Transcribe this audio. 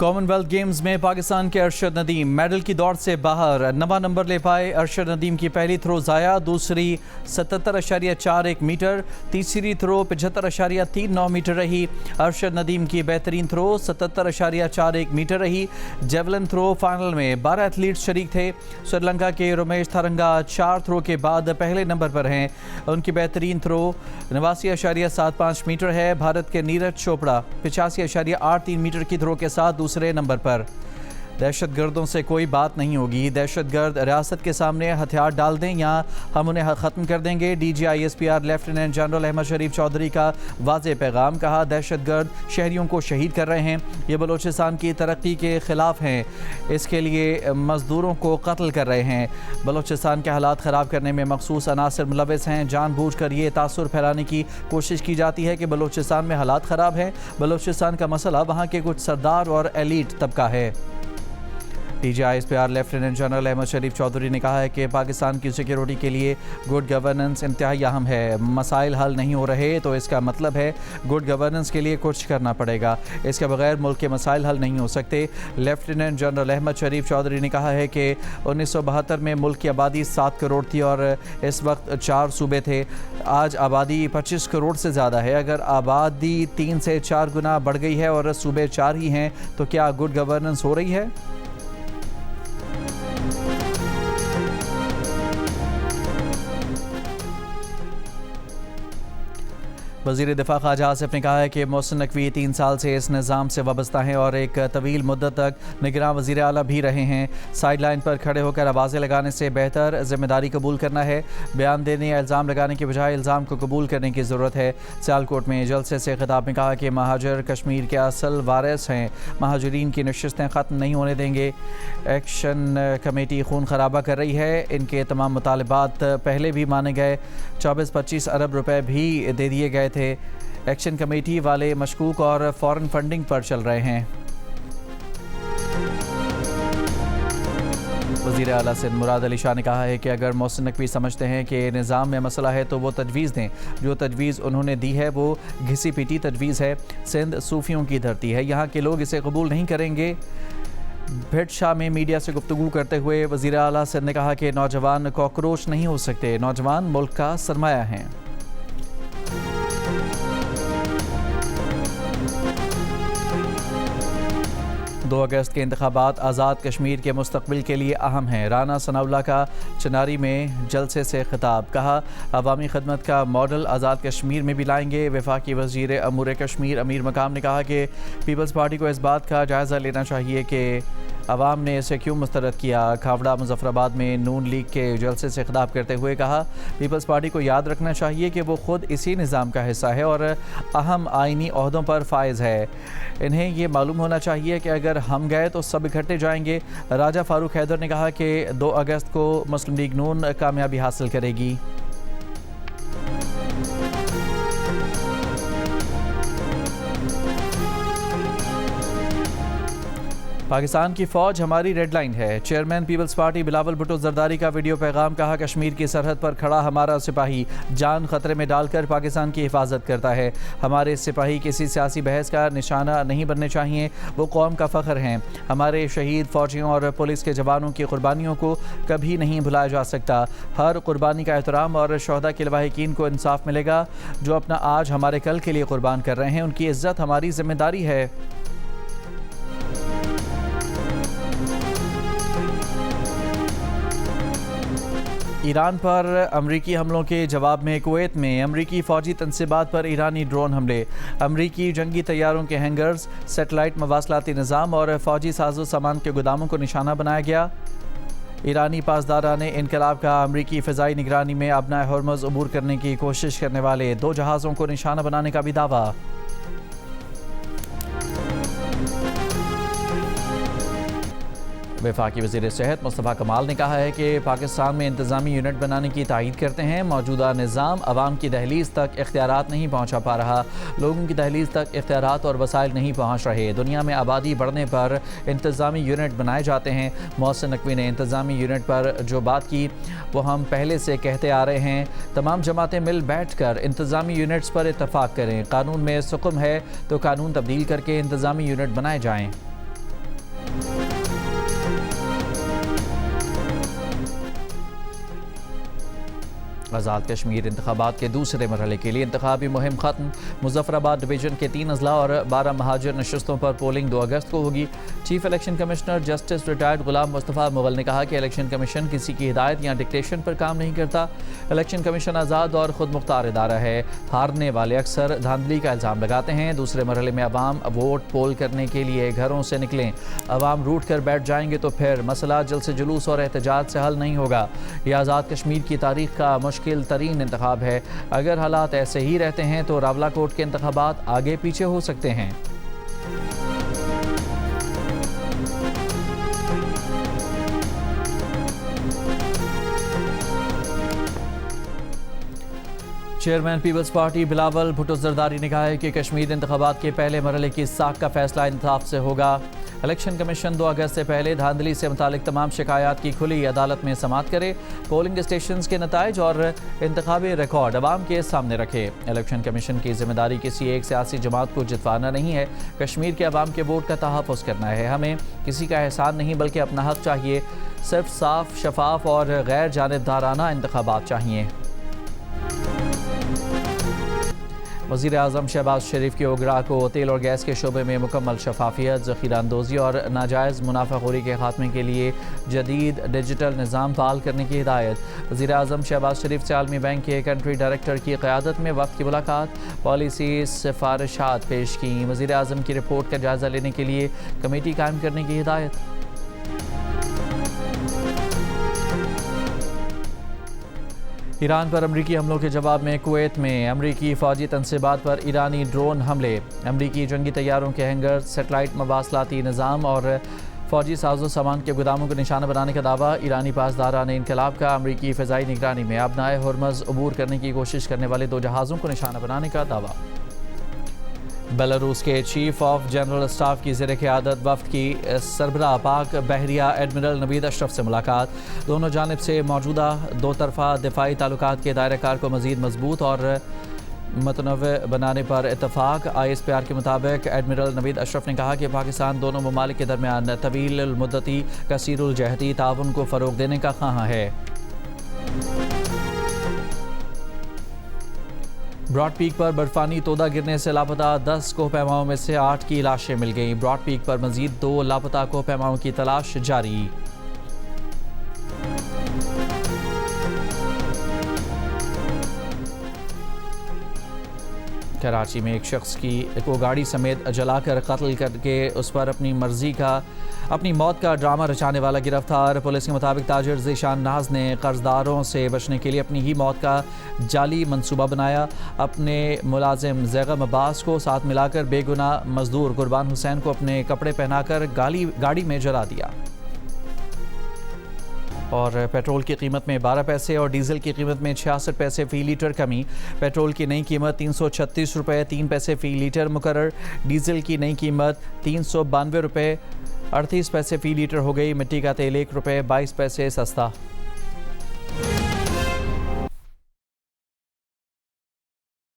Commonwealth games में पाकिस्तान के Arshad Nadeem medal की दौड़ से बाहर। 9वां नंबर ले पाए अरशद नदीम की पहली थ्रो ज़ाया, दूसरी 77.41 मीटर, तीसरी थ्रो 75.39 मीटर रही। अरशद नदीम की बेहतरीन थ्रो 77.41 मीटर रही। जेवलिन थ्रो फाइनल में 12 एथलीट्स शरीक थे। श्रीलंका के रमेश थारंगा 4 थ्रो के बाद पहले नंबर पर हैं। उनकी बेहतरीन थ्रो 89.75 मीटर है। भारत के नीरज चोपड़ा 85.83 मीटर की थ्रो के साथ दूसरे नंबर पर। दहशतगर्दों से कोई बात नहीं होगी। दहशतगर्द रियासत के सामने हथियार डाल दें या हम उन्हें ख़त्म कर देंगे। DGISPR लेफ्टिनेंट जनरल अहमद शरीफ चौधरी का वाज़ेह पैगाम। कहा, दहशतगर्द शहरियों को शहीद कर रहे हैं। ये बलोचिस्तान की तरक्की के ख़िलाफ़ हैं। इसके लिए मज़दूरों को कत्ल कर रहे हैं। बलोचिस्तान के हालात ख़राब करने में मखसूस अनासर मुलविस हैं। जानबूझकर ये तासुर फैलाने की कोशिश की जाती है कि बलोचिस्तान में हालात ख़राब हैं। बलोचिस्तान का मसला वहाँ के कुछ सरदार और एलीट तबका है। DGISPR लेफ्टिनेंट जनरल अहमद शरीफ चौधरी ने कहा है कि पाकिस्तान की सिक्योरिटी के लिए गुड गवर्नेंस इंतहाई अहम है। मसाइल हल नहीं हो रहे तो इसका मतलब है गुड गवर्नेंस के लिए कुछ करना पड़ेगा। इसके बगैर मुल्क के मसाइल हल नहीं हो सकते। लेफ्टिनेंट जनरल अहमद शरीफ चौधरी ने कहा है कि 1972 में मुल्क की आबादी 7 करोड़ थी और इस वक्त 4 सूबे थे। आज आबादी 25 करोड़ से ज़्यादा है। अगर आबादी 3 से 4 गुना बढ़ गई है और सूबे 4 ही हैं तो क्या गुड गवर्नेंस हो रही है? वज़ीर दिफा ख्वाजा आसिफ ने कहा है कि मोहसिन नकवी 3 साल से इस निज़ाम से वाबस्ता हैं और एक तवील मुद्दत तक निगरान वज़ीर आला भी रहे हैं। साइड लाइन पर खड़े होकर आवाज़ें लगाने से बेहतर ज़िम्मेदारी कबूल करना है। बयान देने या इल्ज़ाम लगाने के बजाय इल्ज़ाम को कबूल करने की ज़रूरत है। सियालकोट में जलसे से खिताब में कहा कि महाजर कश्मीर के असल वारिस हैं। महाजरीन की नशिस्तें ख़त्म नहीं होने देंगे। एक्शन कमेटी खून खराबा कर रही है। इनके तमाम मुतालबात पहले भी माने गए। 24-25 अरब रुपए भी दे दिए गए थे। एक्शन कमेटी वाले मशकूक और फॉरेन फंडिंग पर चल रहे हैं। वज़ीर आला सिंध मुराद अली शाह ने कहा है कि अगर मोहसिन नकवी समझते हैं कि निज़ाम में मसला है तो वो तजवीज़ दें। जो तजवीज़ उन्होंने दी है वो घिसी पीटी तजवीज़ है। सिंध सूफियों की धरती है, यहाँ के लोग इसे कबूल नहीं करेंगे। भिट शाह में मीडिया से गुफ्तगू करते हुए वज़ीर आला सिंध ने कहा कि नौजवान कॉकरोच नहीं हो सकते। नौजवान मुल्क का सरमाया हैं। 2 अगस्त के इंतखाबात आज़ाद कश्मीर के मुस्तकबिल के लिए अहम हैं। राना सनाउल्लाह का चनारी में जलसे से खिताब। कहा, अवामी खदमत का मॉडल आज़ाद कश्मीर में भी लाएंगे। वफाकी वज़ीर अमूर कश्मीर अमीर मकाम ने कहा कि पीपल्स पार्टी को इस बात का जायज़ा लेना चाहिए कि अवाम ने इसे क्यों मुस्तरद किया। खावड़ा मुजफ्फराबाद में नून लीग के जलसे से खिताब करते हुए कहा, पीपल्स पार्टी को याद रखना चाहिए कि वो खुद इसी निज़ाम का हिस्सा है और अहम आइनी ओहदों पर फायज़ है। इन्हें ये मालूम होना चाहिए कि अगर हम गए तो सब इकट्ठे जाएंगे। राजा फारूक हैदर ने कहा कि 2 अगस्त को मुस्लिम लीग नून कामयाबी हासिल करेगी। पाकिस्तान की फ़ौज हमारी रेड लाइन है। चेयरमैन पीपल्स पार्टी बिलावल भुट्टो जरदारी का वीडियो पैगाम। कहा, कश्मीर की सरहद पर खड़ा हमारा सिपाही जान खतरे में डालकर पाकिस्तान की हिफाजत करता है। हमारे सिपाही किसी सियासी बहस का निशाना नहीं बनने चाहिए। वो कौम का फ़ख्र हैं। हमारे शहीद फ़ौजियों और पुलिस के जवानों की कुर्बानियों को कभी नहीं भुलाया जा सकता। हर कुर्बानी का एहतराम और शहदा के लवाहिकीन को इंसाफ मिलेगा। जो अपना आज हमारे कल के लिए कुर्बान कर रहे हैं उनकी इज़्ज़त हमारी ज़िम्मेदारी है। ईरान पर अमरीकी हमलों के जवाब में कुवैत में अमरीकी फ़ौजी तनसीबात पर ईरानी ड्रोन हमले। अमरीकी जंगी तैयारों के हैंगर्स, सेटेलाइट मवासलाती निज़ाम और फ़ौजी साजो सामान के गोदामों को निशाना बनाया गया। ईरानी पासदाराने इनकलाब का अमरीकी फ़िज़ाई निगरानी में अबनाए हॉर्मुज़ अबूर करने की कोशिश करने वाले 2 जहाज़ों को निशाना बनाने का भी दावा। वफाकी वज़ीर सेहत मुस्तफ़ा कमाल ने कहा है कि पाकिस्तान में इंतज़ामी यूनिट बनाने की तायीद करते हैं। मौजूदा निज़ाम अवाम की दहलीज़ तक इख्तियारात नहीं पहुँचा पा रहा। लोगों की दहलीज़ तक इख्तियारात और वसाइल नहीं पहुँच रहे। दुनिया में आबादी बढ़ने पर इंतज़ामी यूनिट बनाए जाते हैं। मोहसिन नकवी ने इंतज़ामी यूनिट पर जो बात की वो हम पहले से कहते आ रहे हैं। तमाम जमातें मिल बैठ कर इंतज़ामी यूनिट्स पर इत्तफ़ाक़ करें। कानून में सुकुम है तो कानून तब्दील करके इंतज़ामी यूनिट बनाए जाएँ। आज़ाद कश्मीर इंतखाबात के दूसरे मरहले के लिए इंतखाबी मुहिम खत्म। मुजफ्फराबाद डिवीजन के 3 अजला और 12 महाजर नशस्तों पर पोलिंग 2 अगस्त को होगी। Chief election commissioner justice retired Ghulam Mustafa Mughal ने कहा कि इलेक्शन कमीशन किसी की हिदायत या डिक्टेशन पर काम नहीं करता। इलेक्शन कमीशन आज़ाद और खुद मुख्तार इदारा है। हारने वाले अक्सर धांधली का इल्ज़ाम लगाते हैं। दूसरे मरहले में अवाम वोट पोल करने के लिए घरों से निकलें। अवाम रूठ कर बैठ जाएंगे तो फिर मसला जल्द से जुलूस और एहतजाज से हल नहीं होगा। यह आज़ाद कश्मीर की तारीख का मुश्किल तरीन इंतखाब है। अगर हालात ऐसे ही रहते हैं तो रावलाकोट के इंतखाबात आगे पीछे हो सकते हैं। चेयरमैन पीपल्स पार्टी बिलावल भुट्टो जरदारी ने कहा है कि कश्मीर इंतखाबात के पहले मरहले की साख का फैसला इंसाफ से होगा। इलेक्शन कमीशन 2 अगस्त से पहले धांधली से मुतालिक तमाम शिकायत की खुली अदालत में समाअत करे। पोलिंग स्टेशन के नताइज और इंतखाबी रिकॉर्ड अवाम के सामने रखे। इलेक्शन कमीशन की जिम्मेदारी किसी एक सियासी जमात को जितवाना नहीं है। कश्मीर के अवाम के वोट का तहफ़्फ़ुज़ करना है। हमें किसी का एहसान नहीं बल्कि अपना हक चाहिए। सिर्फ साफ, शफाफ और गैर जानिबदाराना इंतखाबात चाहिए। वज़ीर आज़म शहबाज शरीफ की ओगरा को तेल और गैस के शोबे में मुकम्मल शफाफियत, ज़ख़ीरा अंदोज़ी और नाजायज़ मुनाफाखोरी के खात्मे के लिए जदीद डिजिटल निज़ाम फ़ाल करने की हिदायत। वज़ीर आज़म शहबाज शरीफ से आलमी बैंक के कंट्री डायरेक्टर की क़यादत में वफ़द की मुलाकात, पॉलिसी सिफारिशात पेश की। वज़ीर आज़म की रिपोर्ट का जायज़ा लेने के लिए कमेटी कायम करने की हिदायत। ईरान पर अमरीकी हमलों के जवाब में कुवैत में अमरीकी फ़ौजी तनसीबात पर ईरानी ड्रोन हमले। अमरीकी जंगी तैयारों के हैंगर, सेटेलाइट मवासलाती निज़ाम और फ़ौजी साजो सामान के गोदामों को निशाना बनाने का दावा। ईरानी पासदारान इनकलाब का अमरीकी फ़िज़ाई निगरानी में आबनाए हुर्मज़ अबूर करने की कोशिश करने वाले 2 जहाज़ों को निशाना बनाने का दावा। बेलारूस के चीफ ऑफ जनरल स्टाफ की ज़ेर क़यादत वफ़द की सरबराह पाक बहरिया एडमिरल नवीद अशरफ से मुलाकात। दोनों जानिब से मौजूदा 2 तरफ़ा दिफ़ाई ताल्लुकात के दायरा को मज़ीद मजबूत और मतनव्वे बनाने पर इत्तफ़ाक़। ISPR के मुताबिक एडमिरल नवीद अशरफ ने कहा कि पाकिस्तान दोनों ममालिक के दरमियान तवील मुद्दती कसीरुल जहती ताउन को फ़रोग़ देने का ख़्वाह है। ब्रॉड पीक पर बर्फानी तोदा गिरने से लापता 10 कोहपैमाओं में से 8 की लाशें मिल गईं। ब्रॉड पीक पर मजीद 2 लापता कोहपैमाओं की तलाश जारी। कराची में एक शख्स को गाड़ी समेत जलाकर कत्ल करके उस पर अपनी मौत का ड्रामा रचाने वाला गिरफ्तार। पुलिस के मुताबिक ताजिर ज़ीशान नाज ने कर्जदारों से बचने के लिए अपनी ही मौत का जाली मंसूबा बनाया। अपने मुलाजिम ज़ैगम अब्बास को साथ मिलाकर बेगुनाह मजदूर कुर्बान हुसैन को अपने कपड़े पहनाकर गाड़ी में जला दिया। और पेट्रोल की कीमत में 12 पैसे और डीजल की कीमत में 66 पैसे फ़ी लीटर कमी। पेट्रोल की नई कीमत 336 रुपये 3 पैसे फ़ी लीटर मुकर्रर। डीजल की नई कीमत 392 रुपये 38 पैसे फ़ी लीटर हो गई। मिट्टी का तेल 1 रुपये 22 पैसे सस्ता।